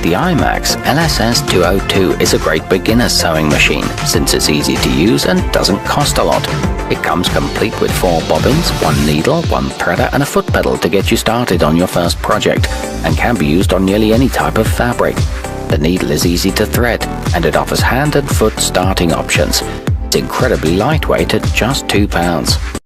The IMAX LSS202 is a great beginner sewing machine since it's easy to use and doesn't cost a lot. It comes complete with 4 bobbins, 1 needle, 1 threader and a foot pedal to get you started on your first project, and can be used on nearly any type of fabric. The needle is easy to thread and it offers hand and foot starting options. It's incredibly lightweight at just £2.